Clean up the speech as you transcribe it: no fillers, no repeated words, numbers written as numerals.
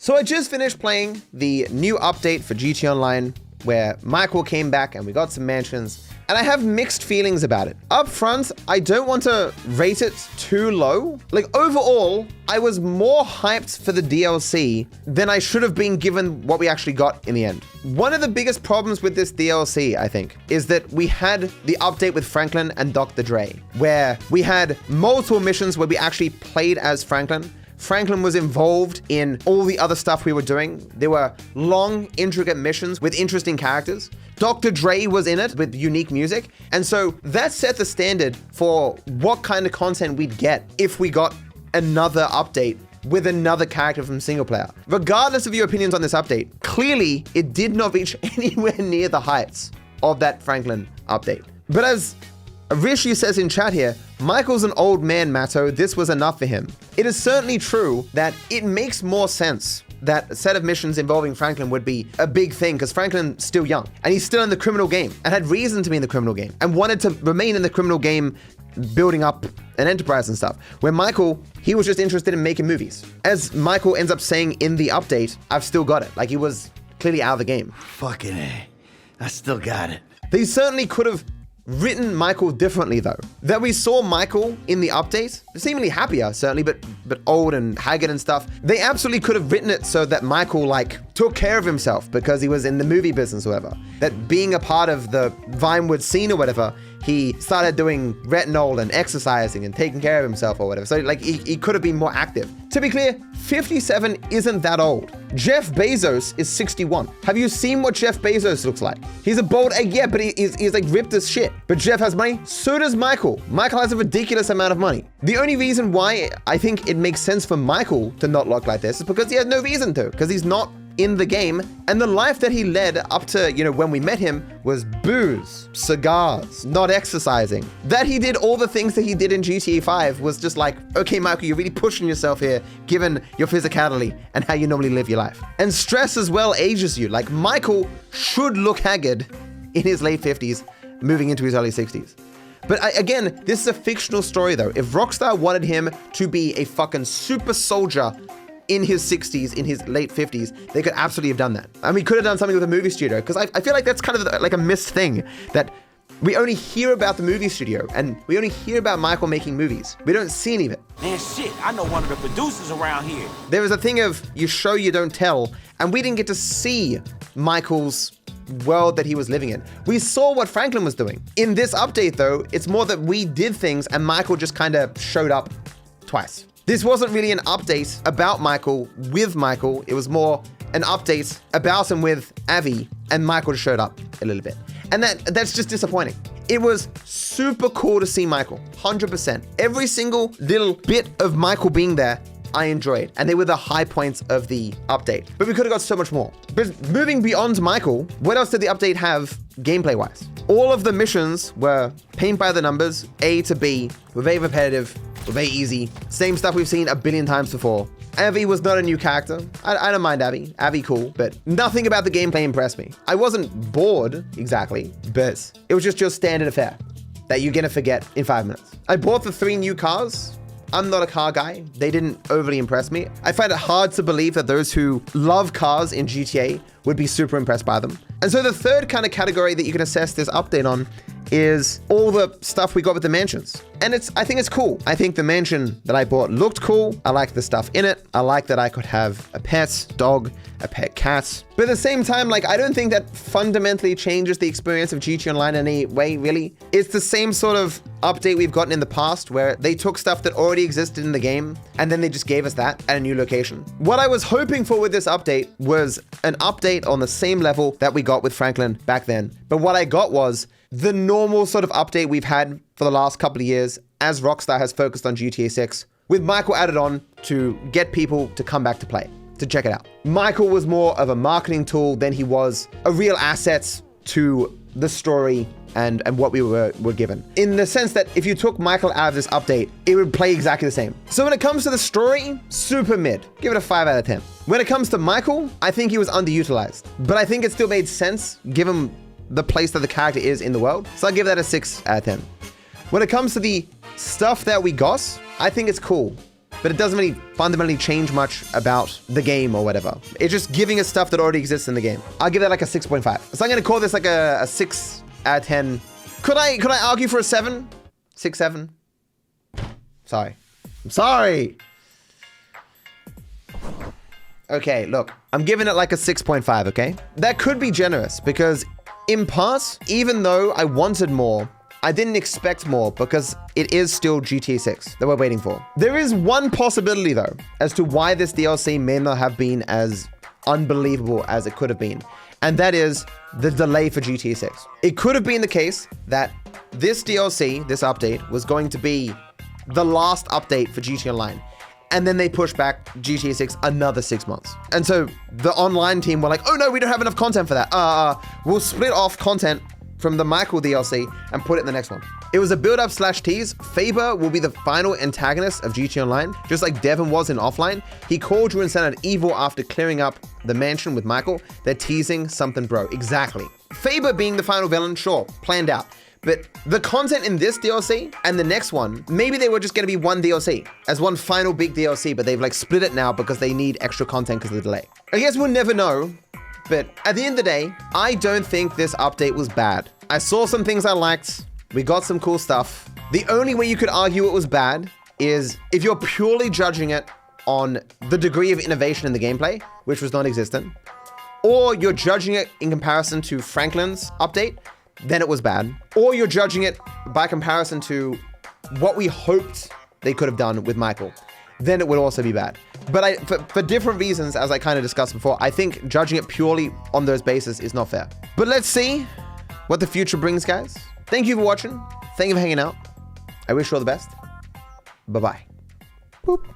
So I just finished playing the new update for GTA Online where Michael came back and we got some mansions, and I have mixed feelings about it. Up front, I don't want to rate it too low. Like overall, I was more hyped for the DLC than I should have been given what we actually got in the end. One of the biggest problems with this DLC, I think, is that we had the update with Franklin and Dr. Dre, where we had multiple missions where we actually played as Franklin. Franklin was involved in all the other stuff we were doing. There were long, intricate missions with interesting characters. Dr. Dre was in it with unique music. And so that set the standard for what kind of content we'd get if we got another update with another character from single player. Regardless of your opinions on this update, clearly it did not reach anywhere near the heights of that Franklin update. But as Rishi says in chat here, Michael's an old man, Matto. This was enough for him. It is certainly true that it makes more sense that a set of missions involving Franklin would be a big thing because Franklin's still young and he's still in the criminal game and had reason to be in the criminal game and wanted to remain in the criminal game, building up an enterprise and stuff. Where Michael, he was just interested in making movies. As Michael ends up saying in the update, I've still got it. Like he was clearly out of the game. Fucking A. I still got it. They certainly could have written Michael differently though. That we saw Michael in the update, seemingly happier certainly, but old and haggard and stuff. They absolutely could have written it so that Michael took care of himself because he was in the movie business or whatever. That being a part of the Vinewood scene or whatever, he started doing retinol and exercising and taking care of himself or whatever. So he could have been more active. To be clear, 57 isn't that old. Jeff Bezos is 61. Have you seen what Jeff Bezos looks like? He's a bald egg, yeah, but he's like ripped as shit. But Jeff has money, so does Michael. Michael has a ridiculous amount of money. The only reason why I think it makes sense for Michael to not look like this is because he has no reason to, because he's not in the game, and the life that he led up to, when we met him was booze, cigars, not exercising. That he did all the things that he did in GTA 5 was just like, okay, Michael, you're really pushing yourself here, given your physicality and how you normally live your life. And stress as well ages you. Like Michael should look haggard in his late 50s, moving into his early 60s. But again, this is a fictional story though. If Rockstar wanted him to be a fucking super soldier in his 60s, in his late 50s, they could absolutely have done that. And we could have done something with a movie studio, because I feel like that's kind of like a missed thing, that we only hear about the movie studio and we only hear about Michael making movies. We don't see any of it. Man, shit, I know one of the producers around here. There was a thing of you show, you don't tell, and we didn't get to see Michael's world that he was living in. We saw what Franklin was doing. In this update though, it's more that we did things and Michael just kind of showed up twice. This wasn't really an update about Michael with Michael. It was more an update about him with Avi, and Michael just showed up a little bit. And that's just disappointing. It was super cool to see Michael, 100%. Every single little bit of Michael being there, I enjoyed. And they were the high points of the update. But we could have got so much more. But moving beyond Michael, what else did the update have gameplay-wise? All of the missions were paint by the numbers, A to B, were very repetitive, were very easy. Same stuff we've seen a billion times before. Avi was not a new character. I don't mind Avi. Avi cool, but nothing about the gameplay impressed me. I wasn't bored exactly, but it was just your standard affair that you're gonna forget in 5 minutes. I bought the 3 new cars. I'm not a car guy. They didn't overly impress me. I find it hard to believe that those who love cars in GTA would be super impressed by them. And so the third kind of category that you can assess this update on is all the stuff we got with the mansions. And I think it's cool. I think the mansion that I bought looked cool. I like the stuff in it. I like that I could have a pet dog, a pet cat. But at the same time, I don't think that fundamentally changes the experience of GTA Online in any way, really. It's the same sort of update we've gotten in the past where they took stuff that already existed in the game and then they just gave us that at a new location. What I was hoping for with this update was an update on the same level that we got with Franklin back then. But what I got was the normal sort of update we've had for the last couple of years as Rockstar has focused on GTA 6, with Michael added on to get people to come back to play, to check it out. Michael was more of a marketing tool than he was a real asset to the story and what we were given. In the sense that if you took Michael out of this update, it would play exactly the same. So when it comes to the story, super mid. Give it a 5 out of 10. When it comes to Michael, I think he was underutilized, but I think it still made sense given the place that the character is in the world. So I'll give that a 6 out of 10. When it comes to the stuff that we got, I think it's cool. but it doesn't really fundamentally change much about the game or whatever. It's just giving us stuff that already exists in the game. I'll give that like a 6.5. So I'm gonna call this like a 6 out of 10. Could I argue for a 7? 6, 7? Sorry. I'm sorry. Okay, look, I'm giving it like a 6.5, okay? That could be generous because in part, even though I wanted more, I didn't expect more because it is still GTA 6 that we're waiting for. There is one possibility though, as to why this DLC may not have been as unbelievable as it could have been. And that is the delay for GTA 6. It could have been the case that this DLC, this update, was going to be the last update for GTA Online. And then they pushed back GTA 6 another 6 months. And so the online team were like, oh no, we don't have enough content for that. We'll split off content from the Michael DLC and put it in the next one. It was a build-up / tease. Faber will be the final antagonist of GTA Online, just like Devin was in Offline. He called you and sounded evil after clearing up the mansion with Michael. They're teasing something, bro. Exactly. Faber being the final villain, sure, planned out. But the content in this DLC and the next one, maybe they were just gonna be one DLC as one final big DLC, but they've like split it now because they need extra content because of the delay. I guess we'll never know, but at the end of the day, I don't think this update was bad. I saw some things I liked. We got some cool stuff. The only way you could argue it was bad is if you're purely judging it on the degree of innovation in the gameplay, which was non-existent, or you're judging it in comparison to Franklin's update, then it was bad. Or you're judging it by comparison to what we hoped they could have done with Michael, then it would also be bad. But for different reasons, as I kind of discussed before, I think judging it purely on those bases is not fair. But let's see what the future brings, guys. Thank you for watching. Thank you for hanging out. I wish you all the best. Bye-bye. Boop.